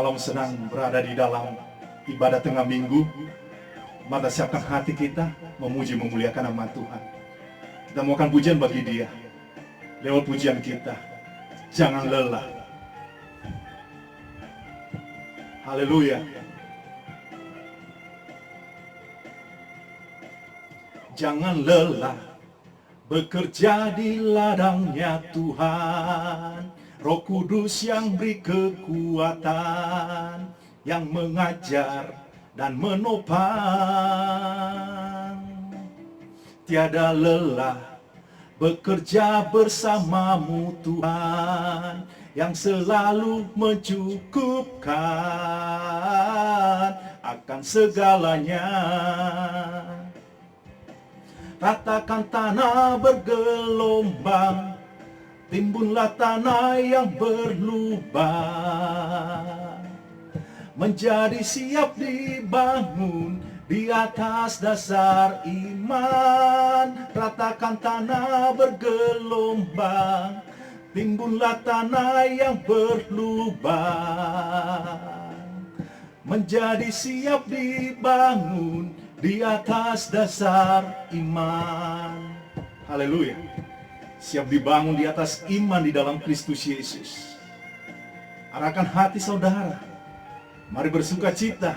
Malam senang berada di dalam ibadah tengah minggu. Mari siapkan hati kita memuji memuliakan nama Tuhan. Kita maukan pujian bagi Dia. Lewat pujian kita, jangan lelah. Haleluya. Jangan lelah bekerja di ladangnya Tuhan. Roh Kudus yang beri kekuatan, yang mengajar dan menopang. Tiada lelah bekerja bersamamu Tuhan, yang selalu mencukupkan akan segalanya. Ratakan tanah bergelombang, timbunlah tanah yang berlubang, menjadi siap dibangun di atas dasar iman. Ratakan tanah bergelombang, timbunlah tanah yang berlubang, menjadi siap dibangun di atas dasar iman. Haleluya. Siap dibangun di atas iman di dalam Kristus Yesus. Arahkan hati saudara. Mari bersuka cita,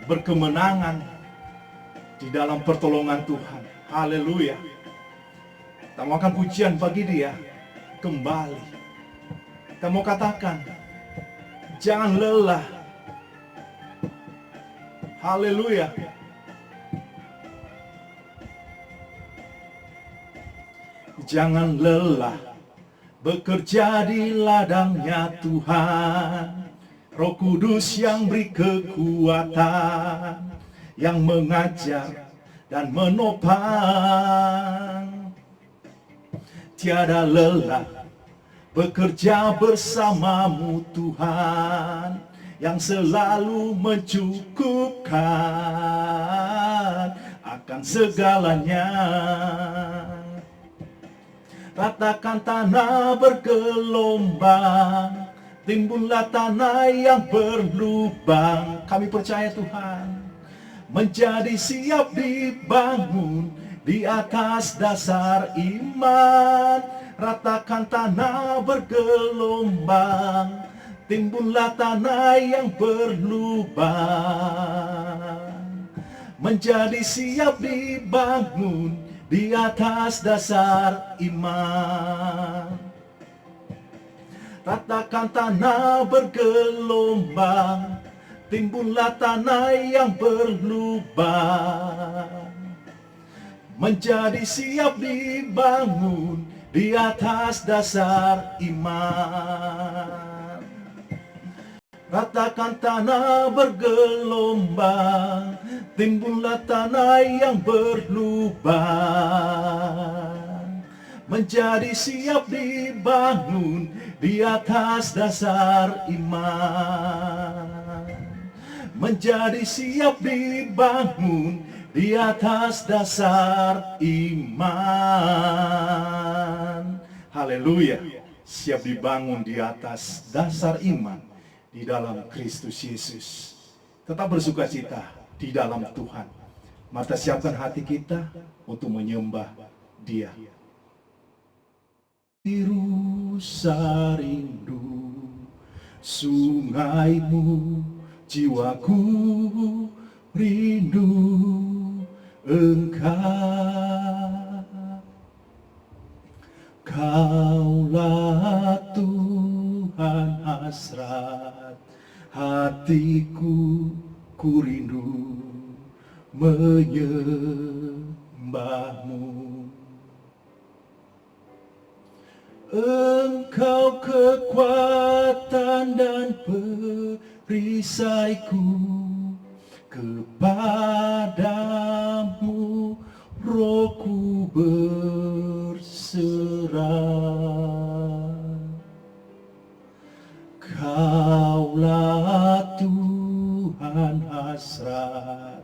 berkemenangan di dalam pertolongan Tuhan. Haleluya. Kita mau akan pujian bagi Dia kembali. Kita mau katakan, jangan lelah. Haleluya. Jangan lelah bekerja di ladangnya Tuhan. Roh Kudus yang beri kekuatan, yang mengajar dan menopang. Tiada lelah bekerja bersamamu Tuhan, yang selalu mencukupkan akan segalanya. Ratakan tanah bergelombang, timbunlah tanah yang berlubang. Kami percaya Tuhan, menjadi siap dibangun di atas dasar iman. Ratakan tanah bergelombang, timbunlah tanah yang berlubang, menjadi siap dibangun di atas dasar iman. Ratakan tanah bergelombang, timbunlah tanah yang berlubang, menjadi siap dibangun di atas dasar iman. Ratakan tanah bergelombang, timbunlah tanah yang berlubang, menjadi siap dibangun di atas dasar iman. Menjadi siap dibangun di atas dasar iman. Haleluya. Siap dibangun di atas dasar iman di dalam Kristus Yesus. Tetap bersuka cita di dalam Tuhan. Mari siapkan hati kita untuk menyembah Dia. Biru sarindu sungaimu, jiwaku rindu Engkau. Kaulah Tuhan hasrat hatiku, ku rindu menyembahmu. Engkau kekuatan dan perisaiku, kepadamu rohku berserah. Kaulah Tuhan hasrat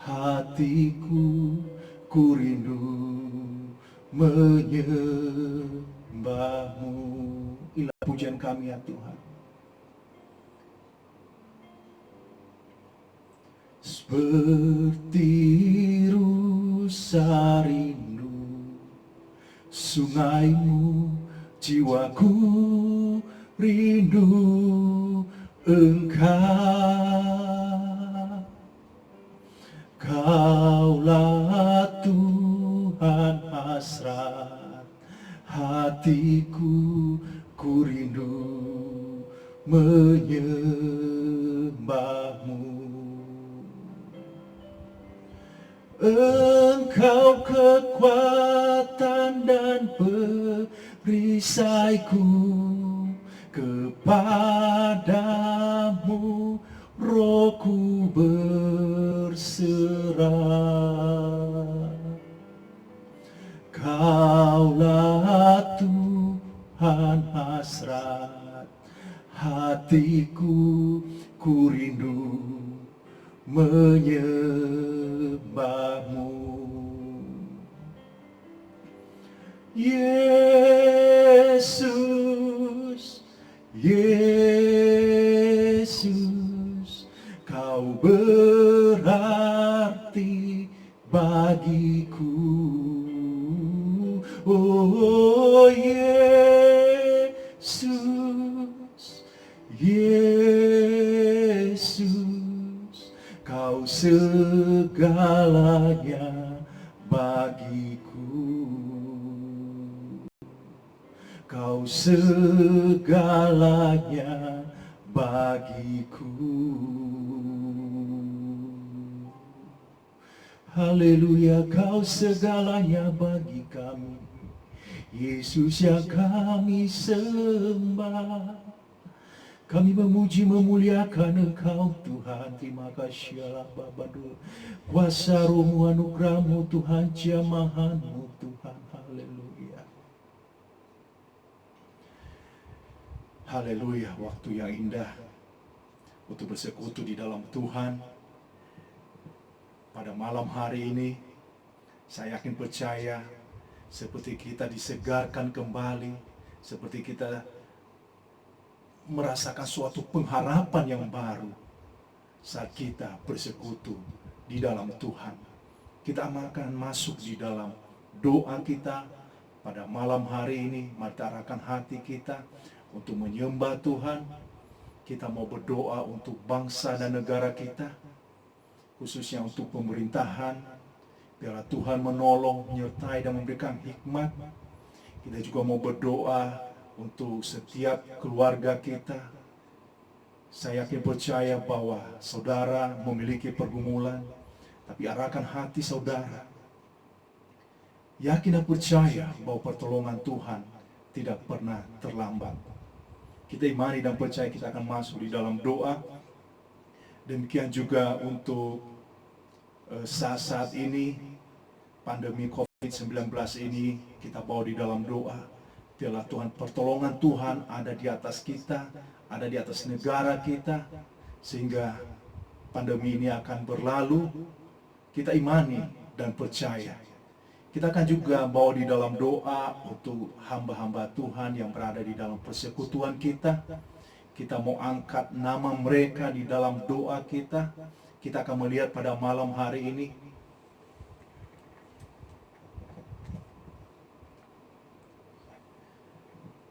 hatiku, ku rindu menyembahmu. Inilah pujian kami ya Tuhan. Seperti rusa rindu sungaimu, jiwaku rindu Engkau. Kaulah Tuhan hasrat hatiku, ku rindu menyembahmu. Engkau kekuatan dan perisaiku, kepadamu rohku berserah. Kaulah Tuhan hasrat hatiku, ku rindu menyembahmu. Yesus, Yesus, Kau berarti bagiku. Oh Yesus, Yesus, Kau segalanya bagiku. Kau segalanya bagiku. Haleluya, Kau segalanya bagi kami, Yesus yang kami sembah. Kami memuji memuliakan Engkau Tuhan. Terima kasih Allah Bapa, kuasa Roh-Mu, anugerah-Mu Tuhan, jamahan-Mu Tuhan. Haleluya. Haleluya, waktu yang indah untuk bersekutu di dalam Tuhan. Pada malam hari ini, saya yakin percaya seperti kita disegarkan kembali, seperti kita merasakan suatu pengharapan yang baru saat kita bersekutu di dalam Tuhan. Kita akan masuk di dalam doa kita pada malam hari ini. Mari arahkan hati kita untuk menyembah Tuhan. Kita mau berdoa untuk bangsa dan negara kita, khususnya untuk pemerintahan. Biarlah Tuhan menolong, menyertai dan memberikan hikmat. Kita juga mau berdoa untuk setiap keluarga kita. Saya yakin percaya bahwa saudara memiliki pergumulan, tapi arahkan hati saudara. Yakin dan percaya bahwa pertolongan Tuhan tidak pernah terlambat. Kita imani dan percaya kita akan masuk di dalam doa. Demikian juga untuk saat-saat ini, pandemi COVID-19 ini, kita bawa di dalam doa. Biarlah Tuhan, pertolongan Tuhan ada di atas kita, ada di atas negara kita, sehingga pandemi ini akan berlalu. Kita imani dan percaya. Kita akan juga bawa di dalam doa untuk hamba-hamba Tuhan yang berada di dalam persekutuan kita. Kita mau angkat nama mereka di dalam doa kita. Kita akan melihat pada malam hari ini.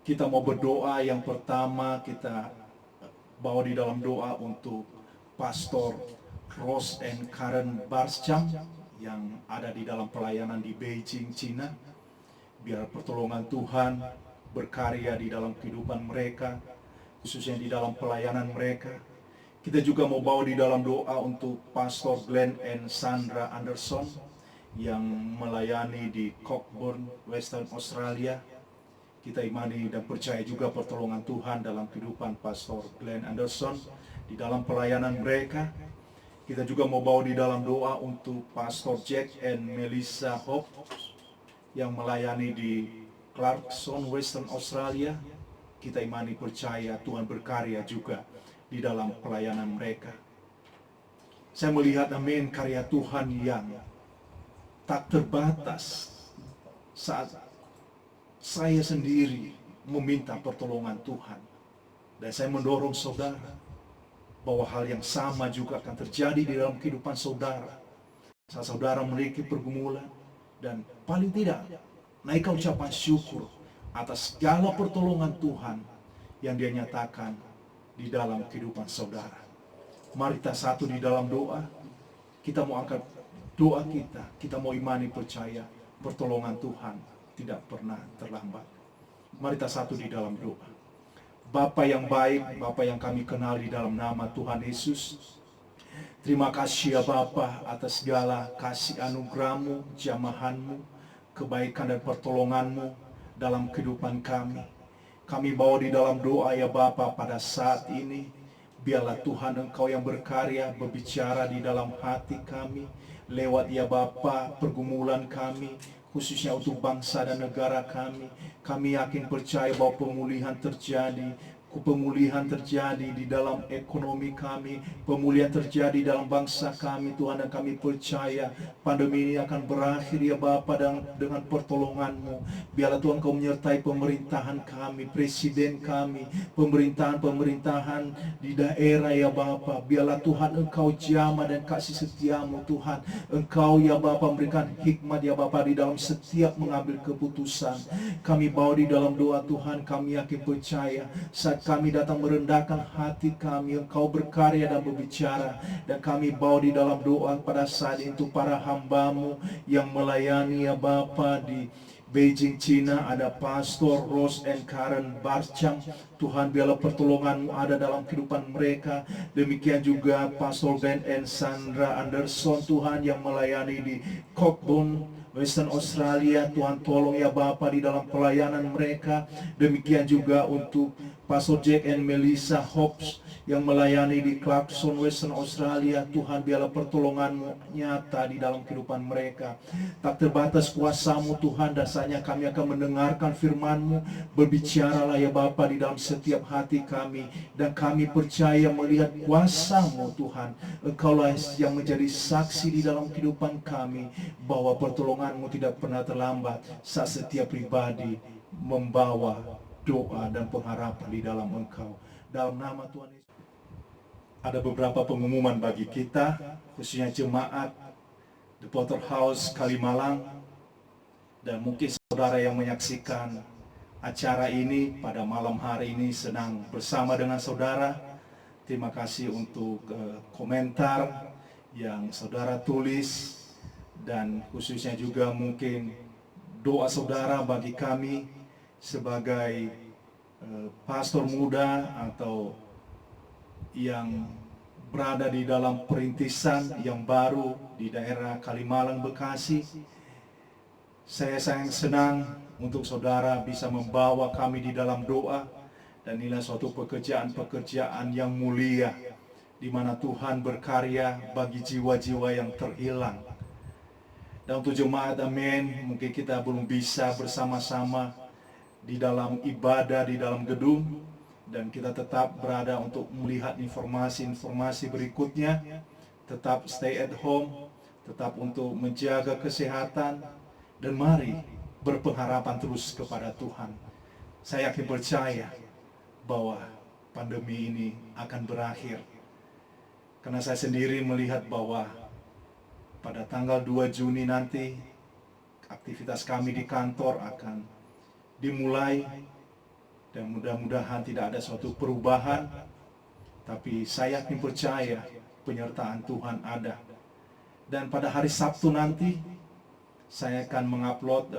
Kita mau berdoa, yang pertama kita bawa di dalam doa untuk Pastor Ross and Karen Barscham yang ada di dalam pelayanan di Beijing, Cina. Biar pertolongan Tuhan berkarya di dalam kehidupan mereka, khususnya di dalam pelayanan mereka. Kita juga mau bawa di dalam doa untuk Pastor Glenn and Sandra Anderson yang melayani di Cockburn, Western Australia. Kita imani dan percaya juga pertolongan Tuhan dalam kehidupan Pastor Glenn Anderson di dalam pelayanan mereka. Kita juga mau bawa di dalam doa untuk Pastor Jack and Melissa Hope yang melayani di Clarkson, Western Australia. Kita imani percaya Tuhan berkarya juga di dalam pelayanan mereka. Saya melihat, amin, karya Tuhan yang tak terbatas saat saya sendiri meminta pertolongan Tuhan. Dan saya mendorong saudara, bahwa hal yang sama juga akan terjadi di dalam kehidupan saudara. Saat saudara memiliki pergumulan, dan paling tidak naikkan ucapan syukur atas segala pertolongan Tuhan yang Dia nyatakan di dalam kehidupan saudara. Mari kita satu di dalam doa. Kita mau angkat doa kita mau imani percaya pertolongan Tuhan tidak pernah terlambat. Mari kita satu di dalam doa. Bapa yang baik, Bapa yang kami kenal di dalam nama Tuhan Yesus, terima kasih ya Bapa atas segala kasih anugerah-Mu, jamahan-Mu, kebaikan dan pertolongan-Mu dalam kehidupan kami. Kami bawa di dalam doa ya Bapa pada saat ini. Biarlah Tuhan Engkau yang berkarya, berbicara di dalam hati kami, lewat ya Bapa pergumulan kami, khususnya untuk bangsa dan negara kami. Kami yakin percaya bahwa pemulihan terjadi di dalam ekonomi kami, pemulihan terjadi dalam bangsa kami Tuhan, dan kami percaya pandemi ini akan berakhir ya Bapa dengan pertolongan-Mu. Biarlah Tuhan Kau menyertai pemerintahan kami, presiden kami, pemerintahan di daerah ya Bapa. Biarlah Tuhan Engkau jamah dan kasih setia-Mu Tuhan. Engkau ya Bapa memberikan hikmat ya Bapa di dalam setiap mengambil keputusan. Kami bawa di dalam doa Tuhan, kami yakin percaya saat kami datang merendahkan hati kami, Engkau berkarya dan berbicara. Dan kami bawa di dalam doa pada saat itu para hamba-Mu yang melayani ya Bapa di Beijing, China, ada Pastor Rose and Karen Barcham. Tuhan biarlah pertolongan-Mu ada dalam kehidupan mereka. Demikian juga Pastor Ben and Sandra Anderson Tuhan yang melayani di Cockburn, Western Australia. Tuhan tolong ya Bapa di dalam pelayanan mereka. Demikian juga untuk Pastor Jack and Melissa Hobbs yang melayani di Clarkson, Western Australia. Tuhan biarlah pertolongan-Mu nyata di dalam kehidupan mereka. Tak terbatas kuasa-Mu Tuhan, dasarnya kami akan mendengarkan firman-Mu. Berbicaralah ya Bapa di dalam setiap hati kami, dan kami percaya melihat kuasa-Mu Tuhan. Engkaulah yang menjadi saksi di dalam kehidupan kami bahwa pertolongan-Mu tidak pernah terlambat saat setiap pribadi membawa doa dan pengharapan di dalam Engkau. Dalam nama Tuhan Yesus. Ada beberapa pengumuman bagi kita, khususnya jemaat The Potter House Kalimalang, dan mungkin saudara yang menyaksikan acara ini pada malam hari ini senang bersama dengan saudara. Terima kasih untuk komentar yang saudara tulis, dan khususnya juga mungkin doa saudara bagi kami sebagai pastor muda atau yang berada di dalam perintisan yang baru di daerah Kalimalang, Bekasi. Saya sangat senang untuk saudara bisa membawa kami di dalam doa, dan inilah suatu pekerjaan yang mulia di mana Tuhan berkarya bagi jiwa-jiwa yang terhilang. Dan untuk jemaat, amin, mungkin kita belum bisa bersama-sama di dalam ibadah di dalam gedung, dan kita tetap berada untuk melihat informasi-informasi berikutnya. Tetap stay at home, tetap untuk menjaga kesehatan, dan mari berpengharapan terus kepada Tuhan. Saya yakin percaya bahwa pandemi ini akan berakhir, karena saya sendiri melihat bahwa pada tanggal 2 Juni nanti aktivitas kami di kantor akan dimulai, dan mudah-mudahan tidak ada suatu perubahan, tapi saya yakin percaya penyertaan Tuhan ada. Dan pada hari Sabtu nanti saya akan mengupload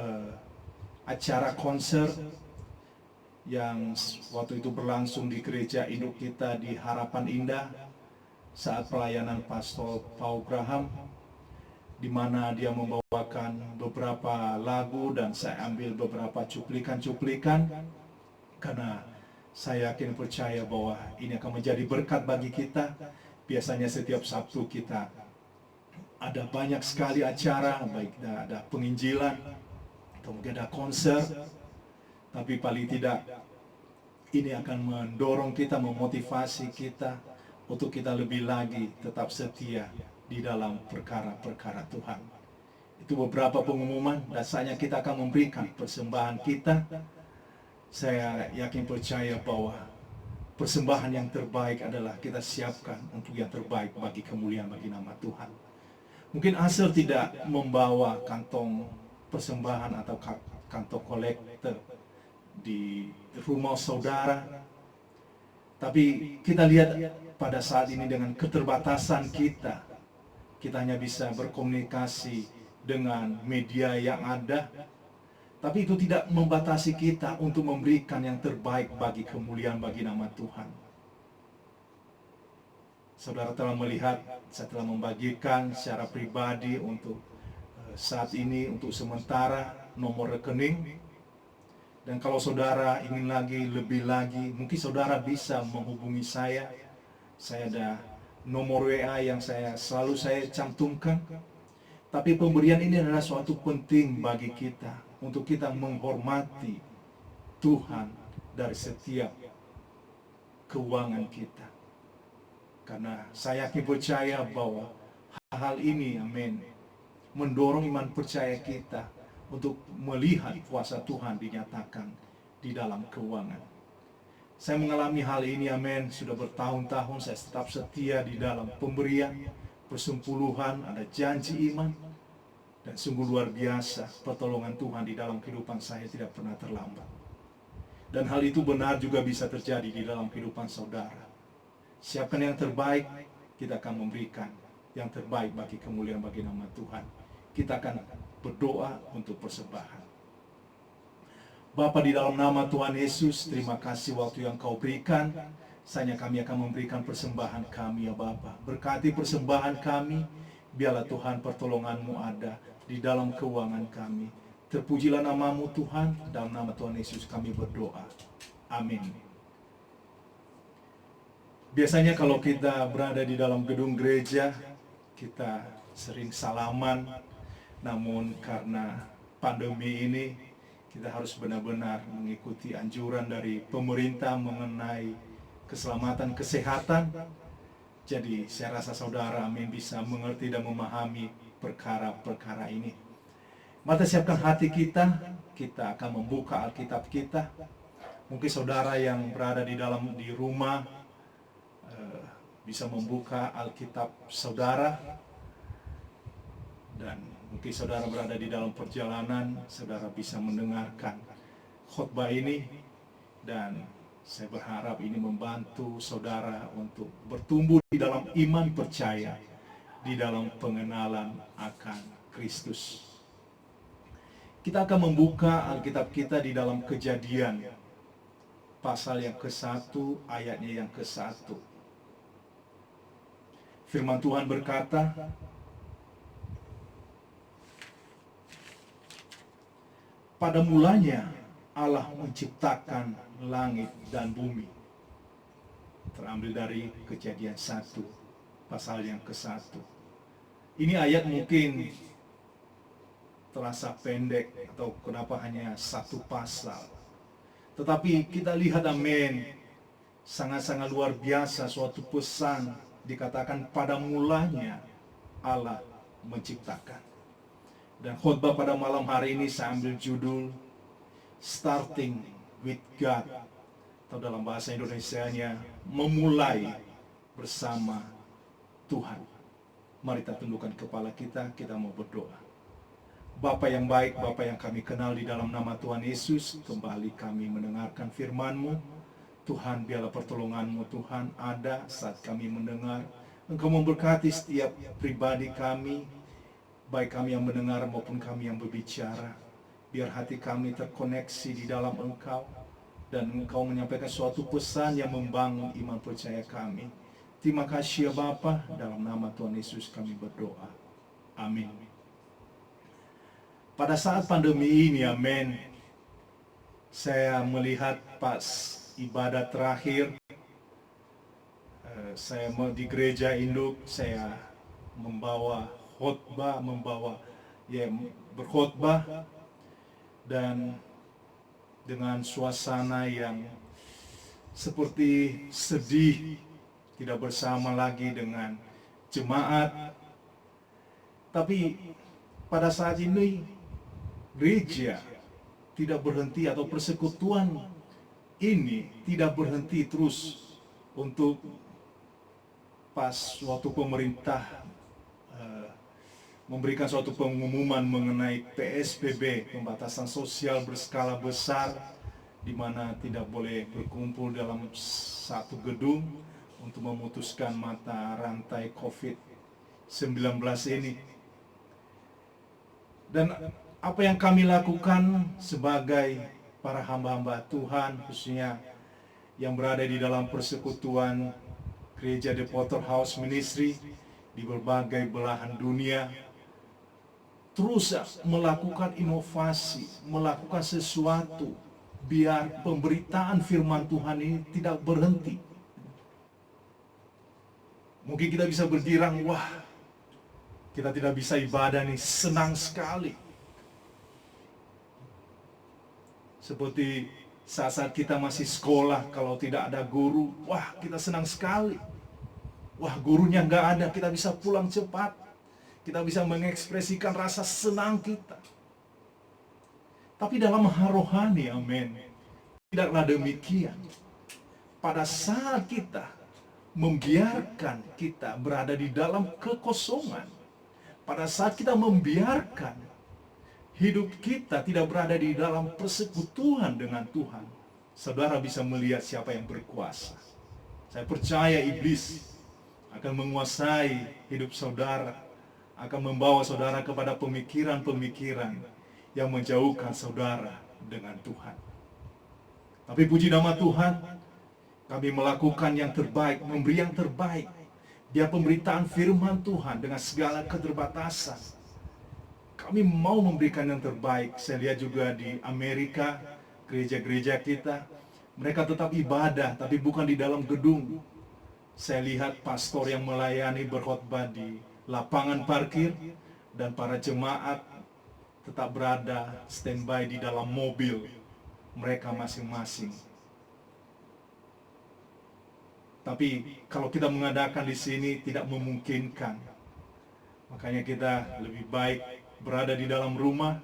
acara konser yang waktu itu berlangsung di gereja induk kita di Harapan Indah saat pelayanan Pastor Paul Graham, di mana dia membawakan beberapa lagu, dan saya ambil beberapa cuplikan-cuplikan karena saya yakin percaya bahwa ini akan menjadi berkat bagi kita. Biasanya setiap Sabtu kita ada banyak sekali acara, baik ada penginjilan atau mungkin ada konser, tapi paling tidak ini akan mendorong kita, memotivasi kita untuk kita lebih lagi tetap setia di dalam perkara-perkara Tuhan. Itu beberapa pengumuman. Dasarnya kita akan memberikan persembahan kita. Saya yakin percaya bahwa persembahan yang terbaik adalah kita siapkan untuk yang terbaik bagi kemuliaan bagi nama Tuhan. Mungkin Asel tidak membawa kantong persembahan atau kantong kolektor di rumah saudara, tapi kita lihat pada saat ini dengan keterbatasan kita hanya bisa berkomunikasi dengan media yang ada, tapi itu tidak membatasi kita untuk memberikan yang terbaik bagi kemuliaan bagi nama Tuhan. Saudara telah melihat, saya telah membagikan secara pribadi untuk saat ini, untuk sementara, nomor rekening. Dan kalau saudara ingin lebih lagi, mungkin saudara bisa menghubungi saya. Saya ada nomor WA yang selalu saya cantumkan. Tapi pemberian ini adalah suatu penting bagi kita, untuk kita menghormati Tuhan dari setiap keuangan kita. Karena saya yakin percaya bahwa hal ini, amin, mendorong iman percaya kita untuk melihat kuasa Tuhan dinyatakan di dalam keuangan. Saya mengalami hal ini, amin, sudah bertahun-tahun saya tetap setia di dalam pemberian, persepuluhan, ada janji iman, dan sungguh luar biasa pertolongan Tuhan di dalam kehidupan saya tidak pernah terlambat. Dan hal itu benar juga bisa terjadi di dalam kehidupan saudara. Siapkan yang terbaik, kita akan memberikan yang terbaik bagi kemuliaan bagi nama Tuhan. Kita akan berdoa untuk persembahan. Bapa, di dalam nama Tuhan Yesus, terima kasih waktu yang Kau berikan. Saatnya kami akan memberikan persembahan kami, ya Bapa. Berkati persembahan kami, biarlah Tuhan pertolongan-Mu ada di dalam keuangan kami. Terpujilah nama-Mu Tuhan, dalam nama Tuhan Yesus kami berdoa. Amin. Biasanya kalau kita berada di dalam gedung gereja, kita sering salaman. Namun karena pandemi ini, kita harus benar-benar mengikuti anjuran dari pemerintah mengenai keselamatan kesehatan. Jadi saya rasa saudara, amin, bisa mengerti dan memahami perkara-perkara ini. Mari siapkan hati kita, kita akan membuka Alkitab kita. Mungkin saudara yang berada di rumah bisa membuka Alkitab saudara, dan mungkin saudara berada di dalam perjalanan, saudara bisa mendengarkan khotbah ini, dan saya berharap ini membantu saudara untuk bertumbuh di dalam iman percaya, di dalam pengenalan akan Kristus. Kita akan membuka Alkitab kita di dalam Kejadian, pasal yang ke-1, ayatnya yang ke-1. Firman Tuhan berkata, pada mulanya Allah menciptakan langit dan bumi. Terambil dari Kejadian 1, pasal yang ke-1. Ini ayat mungkin terasa pendek, atau kenapa hanya satu pasal. Tetapi kita lihat, amin, sangat-sangat luar biasa suatu pesan. Dikatakan pada mulanya Allah menciptakan. Dan khotbah pada malam hari ini saya ambil judul Starting with God, atau dalam bahasa Indonesianya, memulai bersama Tuhan. Mari kita tundukkan kepala kita, kita mau berdoa. Bapa yang baik, Bapa yang kami kenal, di dalam nama Tuhan Yesus, kembali kami mendengarkan firman-Mu. Tuhan, biarlah pertolongan-Mu Tuhan ada saat kami mendengar. Engkau memberkati setiap pribadi kami, baik kami yang mendengar maupun kami yang berbicara. Biar hati kami terkoneksi di dalam Engkau, dan Engkau menyampaikan suatu pesan yang membangun iman percaya kami. Terima kasih ya Bapa, dalam nama Tuhan Yesus kami berdoa. Amin. Pada saat pandemi ini, amin, saya melihat pas ibadah terakhir, saya di gereja induk, saya membawa khotbah, berkhotbah, dan dengan suasana yang seperti sedih, tidak bersama lagi dengan jemaat. Tapi pada saat ini gereja tidak berhenti, atau persekutuan ini tidak berhenti terus untuk pas waktu pemerintah memberikan suatu pengumuman mengenai PSBB, pembatasan sosial berskala besar, di mana tidak boleh berkumpul dalam satu gedung untuk memutuskan mata rantai COVID-19 ini. Dan apa yang kami lakukan sebagai para hamba-hamba Tuhan, khususnya yang berada di dalam persekutuan Gereja The Potterhouse Ministry di berbagai belahan dunia, terus melakukan inovasi, melakukan sesuatu biar pemberitaan firman Tuhan ini tidak berhenti. Mungkin kita bisa bergirang, wah, kita tidak bisa ibadah nih, senang sekali. Seperti saat-saat kita masih sekolah, kalau tidak ada guru, wah, kita senang sekali. Wah, gurunya nggak ada, kita bisa pulang cepat. Kita bisa mengekspresikan rasa senang kita. Tapi dalam hal rohani, amin, tidaklah demikian. Pada saat kita membiarkan kita berada di dalam kekosongan, pada saat kita membiarkan hidup kita tidak berada di dalam persekutuan dengan Tuhan, saudara bisa melihat siapa yang berkuasa. Saya percaya iblis akan menguasai hidup saudara, akan membawa saudara kepada pemikiran-pemikiran yang menjauhkan saudara dengan Tuhan. Tapi puji nama Tuhan, kami melakukan yang terbaik, memberi yang terbaik. Biar pemberitaan firman Tuhan dengan segala keterbatasan, kami mau memberikan yang terbaik. Saya lihat juga di Amerika, gereja-gereja kita, mereka tetap ibadah, tapi bukan di dalam gedung. Saya lihat pastor yang melayani berkhotbah di lapangan parkir, dan para jemaat tetap berada standby di dalam mobil mereka masing-masing. Tapi kalau kita mengadakan di sini tidak memungkinkan, makanya kita lebih baik berada di dalam rumah,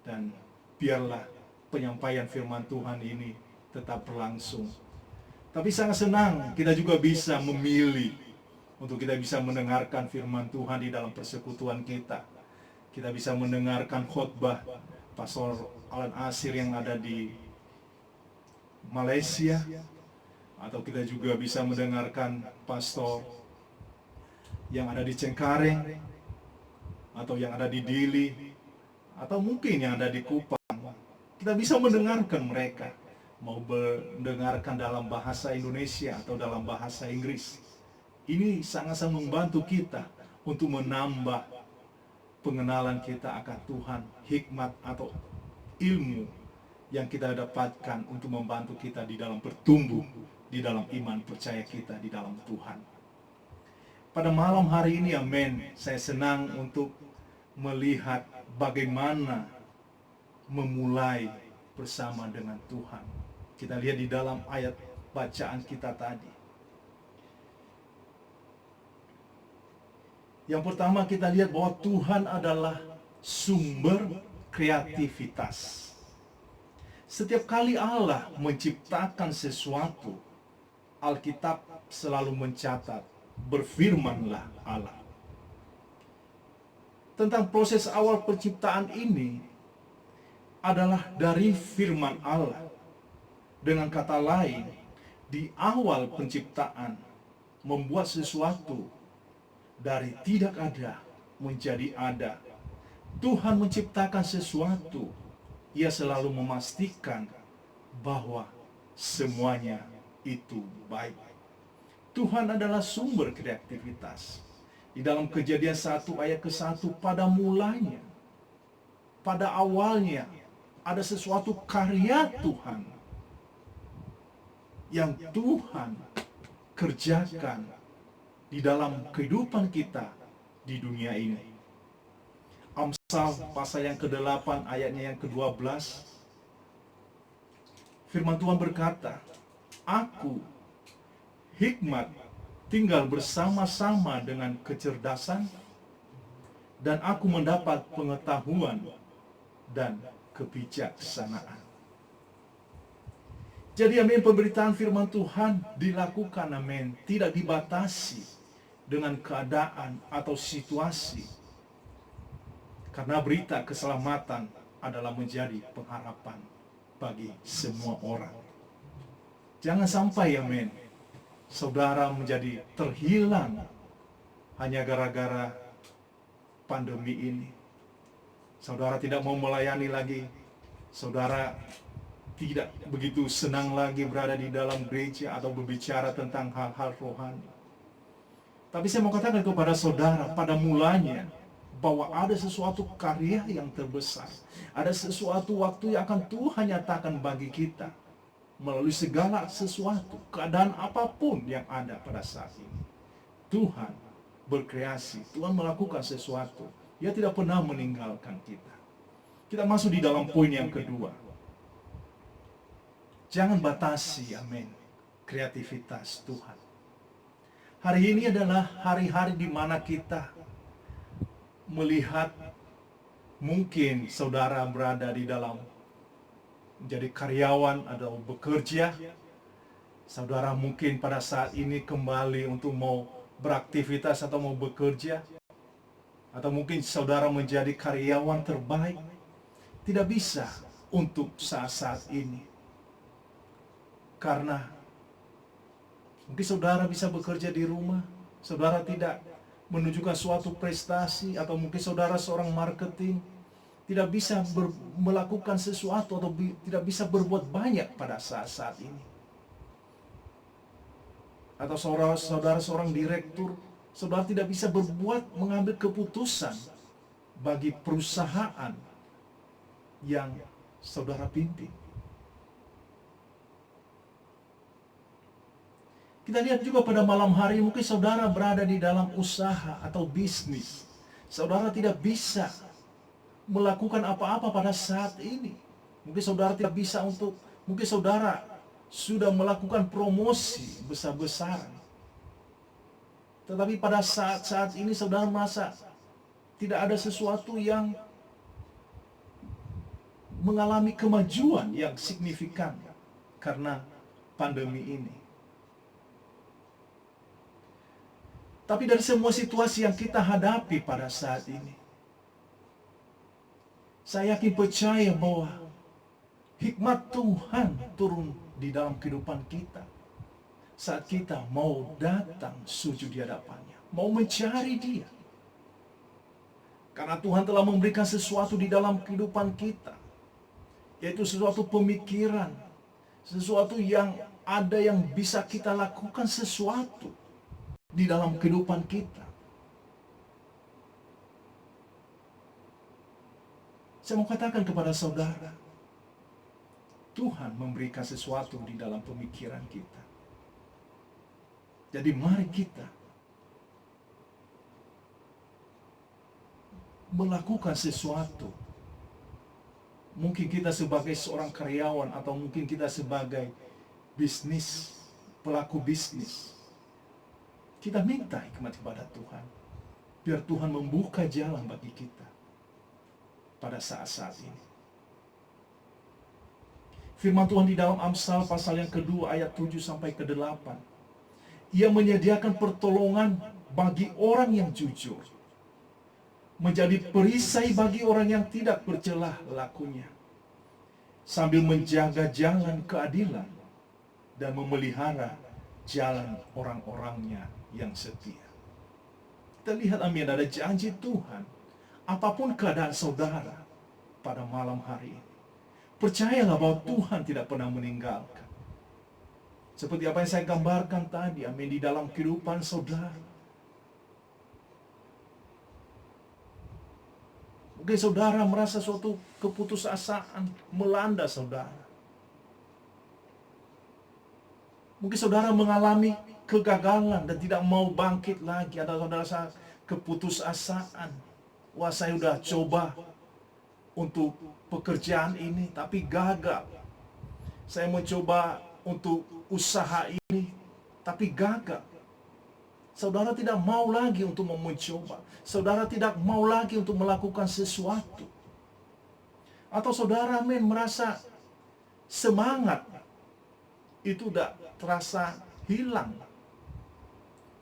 dan biarlah penyampaian firman Tuhan ini tetap berlangsung. Tapi sangat senang kita juga bisa memilih untuk kita bisa mendengarkan firman Tuhan di dalam persekutuan kita. Kita bisa mendengarkan khotbah Pastor Alan Asir yang ada di Malaysia, atau kita juga bisa mendengarkan pastor yang ada di Cengkareng, atau yang ada di Dili, atau mungkin yang ada di Kupang. Kita bisa mendengarkan mereka, mau mendengarkan dalam bahasa Indonesia atau dalam bahasa Inggris. Ini sangat-sangat membantu kita untuk menambah pengenalan kita akan Tuhan, hikmat atau ilmu yang kita dapatkan untuk membantu kita di dalam bertumbuh di dalam iman percaya kita di dalam Tuhan. Pada malam hari ini, amin, saya senang untuk melihat bagaimana memulai bersama dengan Tuhan. Kita lihat di dalam ayat bacaan kita tadi. Yang pertama kita lihat bahwa Tuhan adalah sumber kreativitas. Setiap kali Allah menciptakan sesuatu, Alkitab selalu mencatat, berfirmanlah Allah. Tentang proses awal penciptaan ini adalah dari firman Allah. Dengan kata lain, di awal penciptaan membuat sesuatu dari tidak ada menjadi ada. Tuhan menciptakan sesuatu, Ia selalu memastikan bahwa semuanya itu baik. Tuhan adalah sumber kreativitas. Di dalam Kejadian 1 ayat ke-1, pada mulanya, pada awalnya, ada sesuatu karya Tuhan yang Tuhan kerjakan di dalam kehidupan kita di dunia ini. Amsal pasal yang ke-8 ayatnya yang ke-12, firman Tuhan berkata, Aku, hikmat, tinggal bersama-sama dengan kecerdasan, dan aku mendapat pengetahuan dan kebijaksanaan. Jadi amin, pemberitaan firman Tuhan dilakukan amin, tidak dibatasi dengan keadaan atau situasi. Karena berita keselamatan adalah menjadi pengharapan bagi semua orang. Jangan sampai amin, saudara menjadi terhilang hanya gara-gara pandemi ini. Saudara tidak mau melayani lagi. Saudara tidak begitu senang lagi berada di dalam gereja atau berbicara tentang hal-hal rohani. Tapi saya mau katakan kepada saudara, pada mulanya bahwa ada sesuatu karya yang terbesar. Ada sesuatu waktu yang akan Tuhan nyatakan bagi kita melalui segala sesuatu, keadaan apapun yang ada pada saat ini. Tuhan berkreasi, Tuhan melakukan sesuatu. Dia tidak pernah meninggalkan kita. Kita masuk di dalam poin yang kedua. Jangan batasi, amin, kreativitas Tuhan. Hari ini adalah hari-hari di mana kita melihat mungkin saudara berada di dalam menjadi karyawan atau bekerja. Saudara mungkin pada saat ini kembali untuk mau beraktivitas atau mau bekerja. Atau mungkin saudara menjadi karyawan terbaik. Tidak bisa untuk saat-saat ini. Karena mungkin saudara bisa bekerja di rumah. Saudara tidak menunjukkan suatu prestasi. Atau mungkin saudara seorang marketing. Tidak bisa melakukan sesuatu atau tidak bisa berbuat banyak pada saat-saat ini. Atau saudara seorang direktur. Saudara tidak bisa mengambil keputusan bagi perusahaan yang saudara pimpin. Kita lihat juga pada malam hari mungkin saudara berada di dalam usaha atau bisnis. Saudara tidak bisa melakukan apa-apa pada saat ini. Mungkin saudara tidak bisa mungkin saudara sudah melakukan promosi besar-besaran. Tetapi pada saat-saat ini saudara merasa tidak ada sesuatu yang mengalami kemajuan yang signifikan karena pandemi ini. Tapi dari semua situasi yang kita hadapi pada saat ini, saya yakin percaya bahwa hikmat Tuhan turun di dalam kehidupan kita. Saat kita mau datang sujud di hadapannya, mau mencari Dia. Karena Tuhan telah memberikan sesuatu di dalam kehidupan kita, yaitu sesuatu pemikiran, sesuatu yang ada yang bisa kita lakukan sesuatu di dalam kehidupan kita. Saya mau katakan kepada saudara, Tuhan memberikan sesuatu di dalam pemikiran kita. Jadi mari kita melakukan sesuatu. Mungkin kita sebagai seorang karyawan atau mungkin kita sebagai pelaku bisnis. Kita minta hikmat kepada Tuhan. Biar Tuhan membuka jalan bagi kita pada saat-saat ini. Firman Tuhan di dalam Amsal pasal yang kedua ayat 7 sampai ke 8. Ia menyediakan pertolongan bagi orang yang jujur, menjadi perisai bagi orang yang tidak bercelah lakunya, sambil menjaga jalan keadilan dan memelihara jalan orang-orangnya yang setia. Kita lihat amin, ada janji Tuhan. Apapun keadaan saudara pada malam hari ini, percayalah bahwa Tuhan tidak pernah meninggalkan. Seperti apa yang saya gambarkan tadi, amin, di dalam kehidupan saudara. Mungkin saudara merasa suatu keputusasaan melanda saudara. Mungkin saudara mengalami kegagalan dan tidak mau bangkit lagi. Atau saudara keputusasaan. Wah, saya sudah coba untuk pekerjaan ini tapi gagal. Saya mencoba untuk usaha ini tapi gagal. Saudara tidak mau lagi untuk mencoba. Saudara tidak mau lagi untuk melakukan sesuatu. Atau saudara merasa semangat itu udah terasa hilang.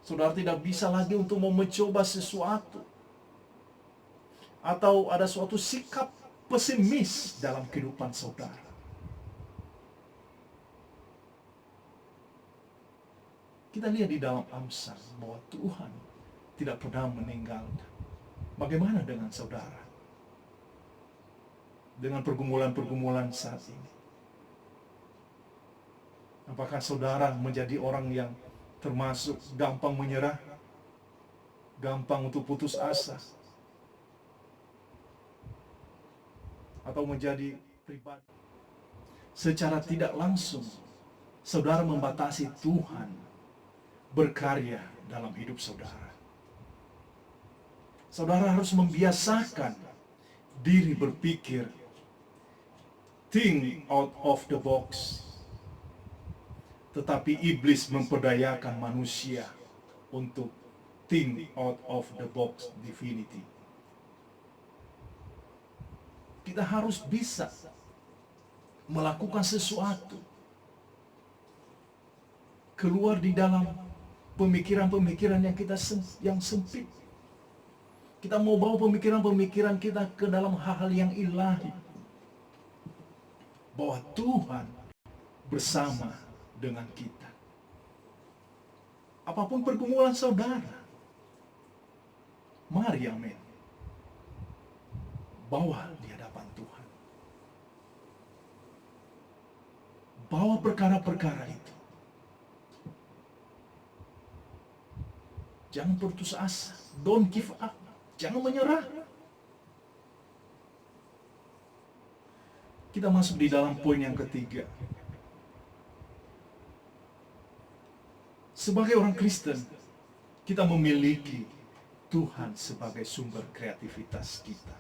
Saudara tidak bisa lagi untuk mau mencoba sesuatu. Atau ada suatu sikap pesimis dalam kehidupan saudara. Kita lihat di dalam Amsal bahwa Tuhan tidak pernah meninggalkan. Bagaimana dengan saudara? Dengan pergumulan-pergumulan saat ini. Apakah saudara menjadi orang yang termasuk gampang menyerah? Gampang untuk putus asa? Atau menjadi pribadi? Secara tidak langsung, saudara membatasi Tuhan berkarya dalam hidup saudara. Saudara harus membiasakan diri berpikir, think out of the box. Tetapi iblis memperdayakan manusia untuk think out of the box divinity. Kita harus bisa melakukan sesuatu keluar di dalam pemikiran-pemikiran yang sempit. Kita mau bawa pemikiran-pemikiran kita ke dalam hal-hal yang ilahi. Bahwa Tuhan bersama dengan kita. Apapun pergumulan saudara, mari amin. Bawa di hadapan Tuhan. Bawa perkara-perkara itu. Jangan putus asa. Don't give up. Jangan menyerah. Kita masuk di dalam poin yang ketiga. Sebagai orang Kristen, kita memiliki Tuhan sebagai sumber kreativitas kita.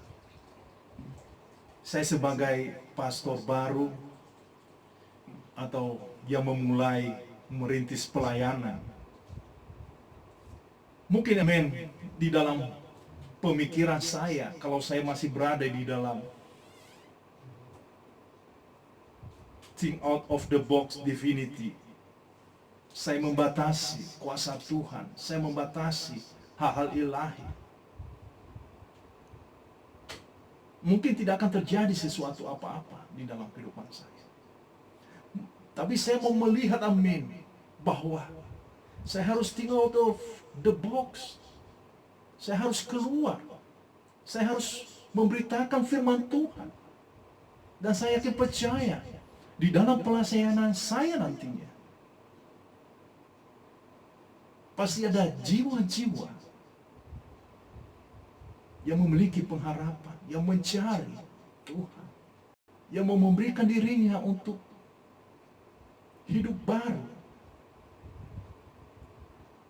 Saya sebagai pastor baru atau yang memulai merintis pelayanan, mungkin amin, di dalam pemikiran saya, kalau saya masih berada di dalam think out of the box divinity, saya membatasi kuasa Tuhan, saya membatasi hal-hal ilahi. Mungkin tidak akan terjadi sesuatu apa-apa di dalam kehidupan saya. Tapi saya mau melihat amin, bahwa saya harus think out of the box. Saya harus keluar. Saya harus memberitakan firman Tuhan. Dan saya yakin percaya di dalam pelayanan saya nantinya pasti ada jiwa-jiwa yang memiliki pengharapan, yang mencari Tuhan, yang mau memberikan dirinya untuk hidup baru.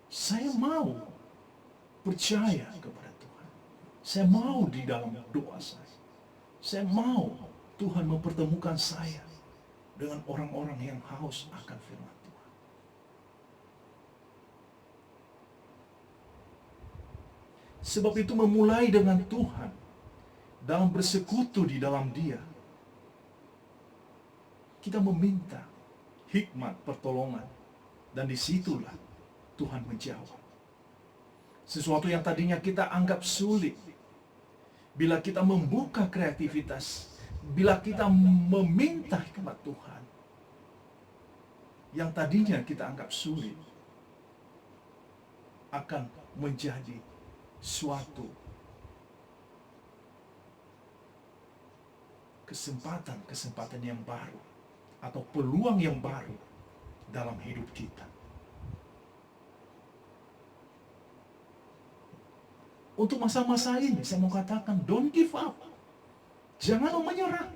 Saya mau percaya kepada Tuhan. Saya mau di dalam doa saya. Saya mau Tuhan mempertemukan saya dengan orang-orang yang haus akan firman Tuhan. Sebab itu memulai dengan Tuhan, dalam bersekutu di dalam Dia, kita meminta hikmat pertolongan, dan disitulah Tuhan menjawab. Sesuatu yang tadinya kita anggap sulit, bila kita membuka kreativitas, bila kita meminta hikmat Tuhan, yang tadinya kita anggap sulit, akan menjadi suatu kesempatan yang baru, atau peluang yang baru dalam hidup kita. Untuk masa-masa ini, saya mau katakan, don't give up. Jangan menyerah.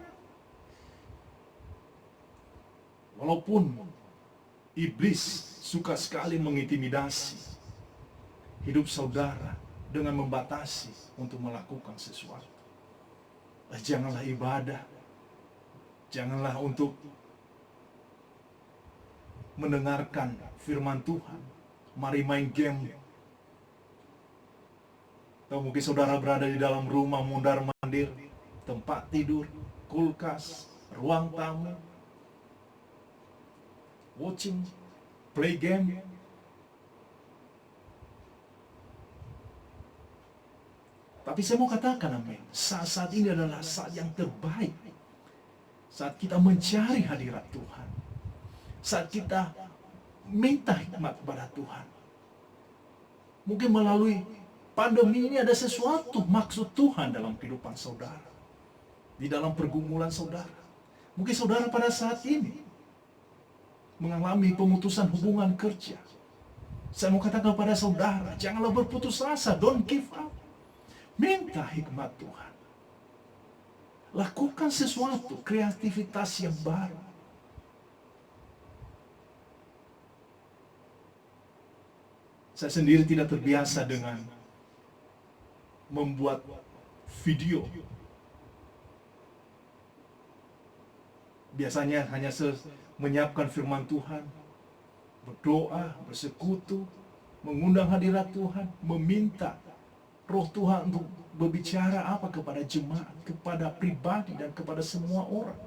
Walaupun iblis suka sekali mengintimidasi hidup saudara dengan membatasi untuk melakukan sesuatu. Janganlah ibadah. Janganlah untuk mendengarkan firman Tuhan. Mari main game. Atau mungkin saudara berada di dalam rumah mundar-mandir, tempat tidur, kulkas, ruang tamu. watching, play game. Tapi saya mau katakan, amin, saat-saat ini adalah saat yang terbaik. Saat kita mencari hadirat Tuhan. Saat kita minta hikmat kepada Tuhan. Mungkin melalui pandemi ini ada sesuatu maksud Tuhan dalam kehidupan saudara. Di dalam pergumulan saudara. Mungkin saudara pada saat ini mengalami pemutusan hubungan kerja. Saya mau katakan kepada saudara, janganlah berputus asa, don't give up. Minta hikmat Tuhan. Lakukan sesuatu, kreativitas yang baru. Saya sendiri tidak terbiasa dengan membuat video. Biasanya hanya menyiapkan firman Tuhan, berdoa, bersekutu, mengundang hadirat Tuhan, meminta Roh Tuhan untuk berbicara apa kepada jemaat, kepada pribadi, dan kepada semua orang.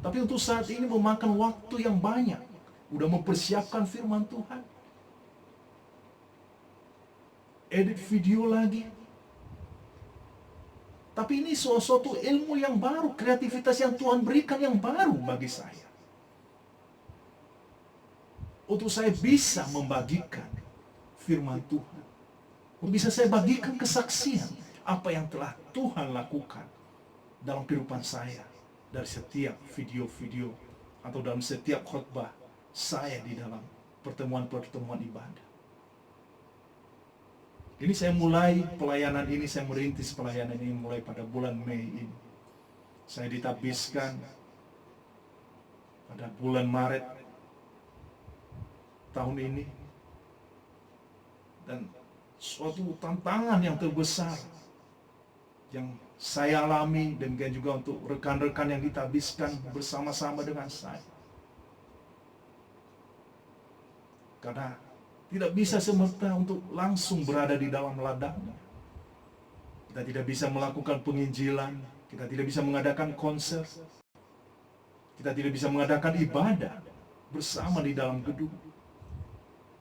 Tapi untuk saat ini memakan waktu yang banyak. Udah mempersiapkan firman Tuhan, edit video lagi. Tapi ini suatu ilmu yang baru, kreativitas yang Tuhan berikan yang baru bagi saya. Untuk saya bisa membagikan firman Tuhan. Bisa saya bagikan kesaksian apa yang telah Tuhan lakukan dalam kehidupan saya. Dari setiap video-video atau dalam setiap khotbah saya di dalam pertemuan-pertemuan ibadah. Ini saya mulai pelayanan ini, saya merintis pelayanan ini mulai pada bulan Mei ini. Saya ditabiskan pada bulan Maret tahun ini. Dan suatu tantangan yang terbesar yang saya alami, dan juga untuk rekan-rekan yang ditabiskan bersama-sama dengan saya. Karena tidak bisa semerta untuk langsung berada di dalam ladangnya. Kita tidak bisa melakukan penginjilan, kita tidak bisa mengadakan konser, kita tidak bisa mengadakan ibadah bersama di dalam gedung.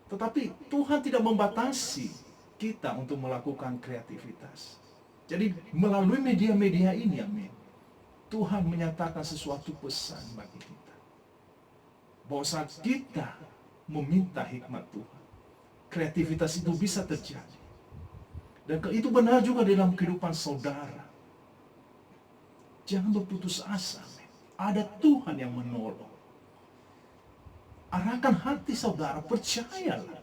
Tetapi Tuhan tidak membatasi kita untuk melakukan kreativitas. Jadi melalui media-media ini, amin, Tuhan menyatakan sesuatu pesan bagi kita. Bahwa saat kita meminta hikmat Tuhan, kreativitas itu bisa terjadi. Dan itu benar juga dalam kehidupan saudara. Jangan berputus asa, amin. Ada Tuhan yang menolong. Arahkan hati saudara, percayalah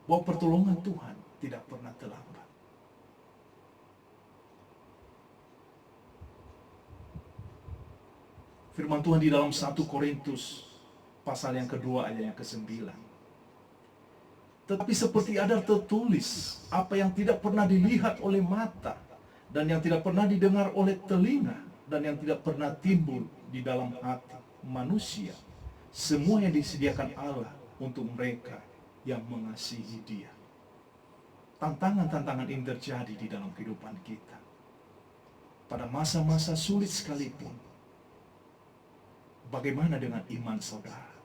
bahwa pertolongan Tuhan tidak pernah terlambat. Firman Tuhan di dalam 1 Korintus pasal yang kedua ayat yang ke-9. Tetapi seperti ada tertulis, apa yang tidak pernah dilihat oleh mata, dan yang tidak pernah didengar oleh telinga, dan yang tidak pernah timbul di dalam hati manusia, semua yang disediakan Allah untuk mereka yang mengasihi Dia. Tantangan-tantangan ini terjadi di dalam kehidupan kita. Pada masa-masa sulit sekalipun, bagaimana dengan iman saudara?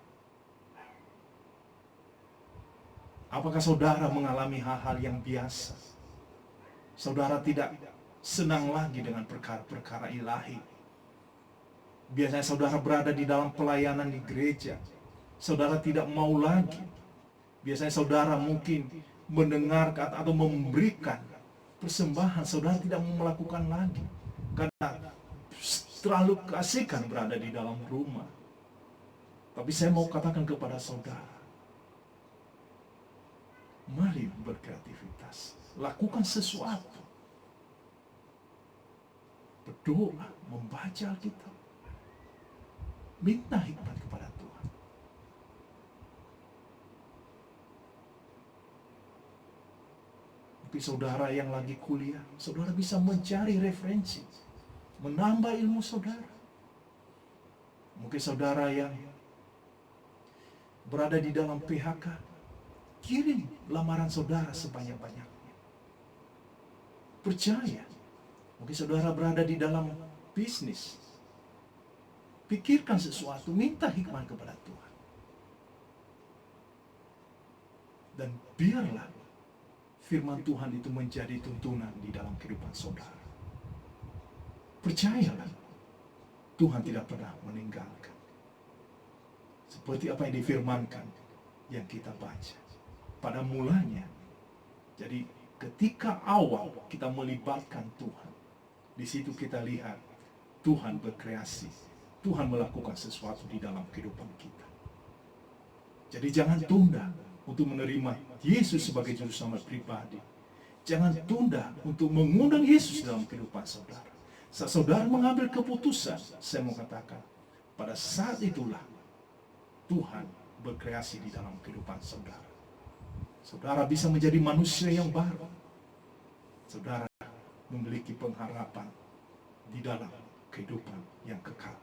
Apakah saudara mengalami hal-hal yang biasa? Saudara tidak senang lagi dengan perkara-perkara ilahi. Biasanya saudara berada di dalam pelayanan di gereja, saudara tidak mau lagi. Biasanya saudara mungkin mendengarkan atau memberikan persembahan, saudara tidak mau melakukan lagi karena terlalu keasikan berada di dalam rumah. Tapi saya mau katakan kepada saudara, mari berkreativitas, lakukan sesuatu, berdoa, membaca Alkitab, minta hikmat kepada Tuhan. Tapi saudara yang lagi kuliah, saudara bisa mencari referensi, menambah ilmu saudara. Mungkin saudara yang berada di dalam PHK, kirim lamaran saudara sebanyak-banyaknya. Percaya, mungkin saudara berada di dalam bisnis, pikirkan sesuatu, minta hikmat kepada Tuhan. Dan biarlah firman Tuhan itu menjadi tuntunan di dalam kehidupan saudara. Percayalah, Tuhan tidak pernah meninggalkan. Seperti apa yang difirmankan, yang kita baca. Pada mulanya, jadi ketika awal kita melibatkan Tuhan, di situ kita lihat Tuhan berkreasi, Tuhan melakukan sesuatu di dalam kehidupan kita. Jadi jangan tunda untuk menerima Yesus sebagai juru selamat pribadi. Jangan tunda untuk mengundang Yesus dalam kehidupan saudara. Saat saudara mengambil keputusan, saya mau katakan, pada saat itulah Tuhan berkreasi di dalam kehidupan saudara. Saudara bisa menjadi manusia yang baru. Saudara memiliki pengharapan di dalam kehidupan yang kekal.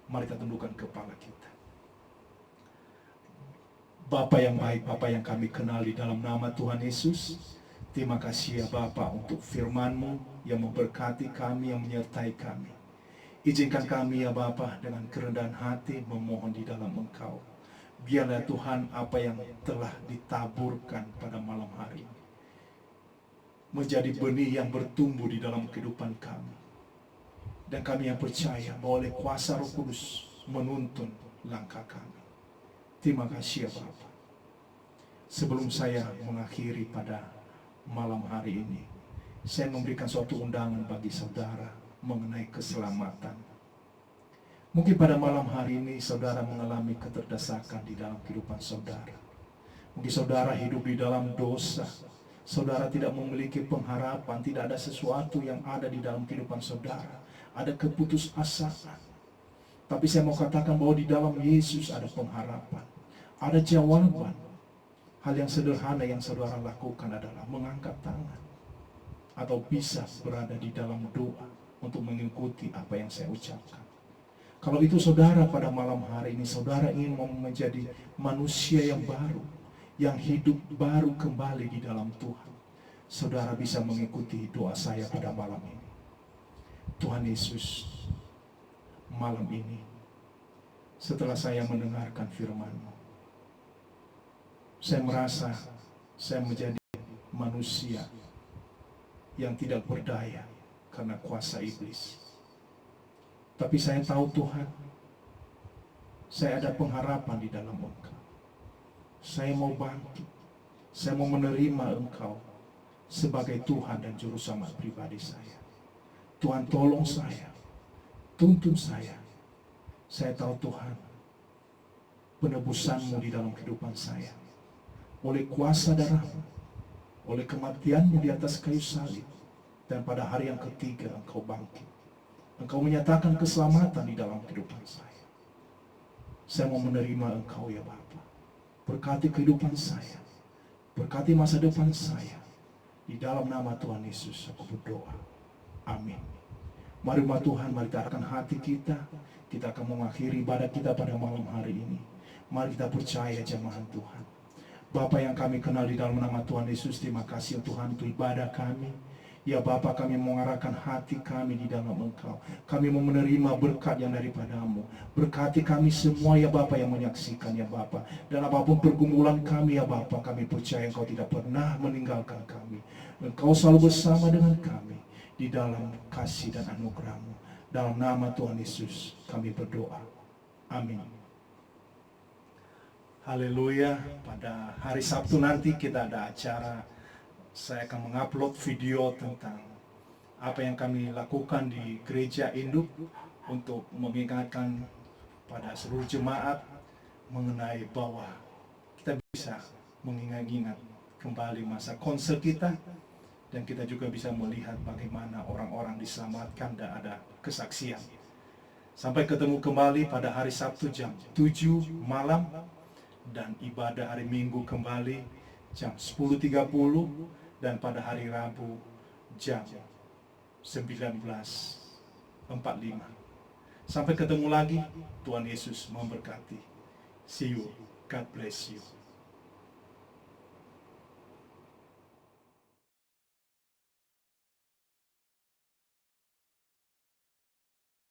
Mari kita tundukkan kepala kita. Bapa yang baik, Bapa yang kami kenal di dalam nama Tuhan Yesus, terima kasih ya Bapa untuk firman-Mu yang memberkati kami, yang menyertai kami. Izinkan kami ya Bapa dengan kerendahan hati memohon di dalam Engkau. Biarlah Tuhan apa yang telah ditaburkan pada malam hari ini menjadi benih yang bertumbuh di dalam kehidupan kami. Dan kami yang percaya bahwa oleh kuasa Roh Kudus menuntun langkah kami. Terima kasih ya Bapa. Sebelum saya mengakhiri pada malam hari ini, saya memberikan suatu undangan bagi saudara mengenai keselamatan. Mungkin pada malam hari ini saudara mengalami keterdesakan di dalam kehidupan saudara. Mungkin saudara hidup di dalam dosa. Saudara tidak memiliki pengharapan, tidak ada sesuatu yang ada di dalam kehidupan saudara. Ada keputusasaan. Tapi saya mau katakan bahwa di dalam Yesus ada pengharapan. Ada jawaban. Hal yang sederhana yang saudara lakukan adalah mengangkat tangan. Atau bisa berada di dalam doa untuk mengikuti apa yang saya ucapkan. Kalau itu saudara pada malam hari ini, saudara ingin menjadi manusia yang baru, yang hidup baru kembali di dalam Tuhan, saudara bisa mengikuti doa saya pada malam ini. Tuhan Yesus, malam ini, setelah saya mendengarkan firman-Mu, saya merasa saya menjadi manusia yang tidak berdaya karena kuasa iblis. Tapi saya tahu Tuhan, saya ada pengharapan di dalam Engkau. Saya mau bangkit, saya mau menerima Engkau sebagai Tuhan dan Juru Selamat pribadi saya. Tuhan tolong saya, tuntun saya. Saya tahu Tuhan, penebusan-Mu di dalam kehidupan saya, oleh kuasa darah-Mu, oleh kematian-Mu di atas kayu salib, dan pada hari yang ketiga Engkau bangkit. Engkau menyatakan keselamatan di dalam kehidupan saya. Saya mau menerima Engkau ya Bapa. Berkati kehidupan saya, berkati masa depan saya. Di dalam nama Tuhan Yesus aku berdoa. Amin. Mari umat Tuhan, mari kita arahkan hati kita. Kita akan mengakhiri ibadah kita pada malam hari ini. Mari kita percaya jemaat Tuhan. Bapa yang kami kenal di dalam nama Tuhan Yesus, terima kasih Tuhan untuk ibadah kami. Ya Bapa, kami mengarahkan hati kami di dalam Engkau. Kami mau menerima berkat yang daripada-Mu. Berkati kami semua ya Bapa yang menyaksikan ya Bapa. Dan apapun pergumulan kami ya Bapa, kami percaya Engkau tidak pernah meninggalkan kami. Engkau selalu bersama dengan kami di dalam kasih dan anugerah-Mu. Dalam nama Tuhan Yesus kami berdoa. Amin. Haleluya. Pada hari Sabtu nanti kita ada acara. Saya akan mengupload video tentang apa yang kami lakukan di gereja induk untuk mengingatkan pada seluruh jemaat mengenai bahwa kita bisa mengingat-ingat kembali masa konser kita, dan kita juga bisa melihat bagaimana orang-orang diselamatkan dan ada kesaksian. Sampai ketemu kembali pada hari Sabtu jam 7 malam, dan ibadah hari Minggu kembali jam 10.30, dan pada hari Rabu jam 19.45. Sampai ketemu lagi, Tuhan Yesus memberkati. See you. God bless you.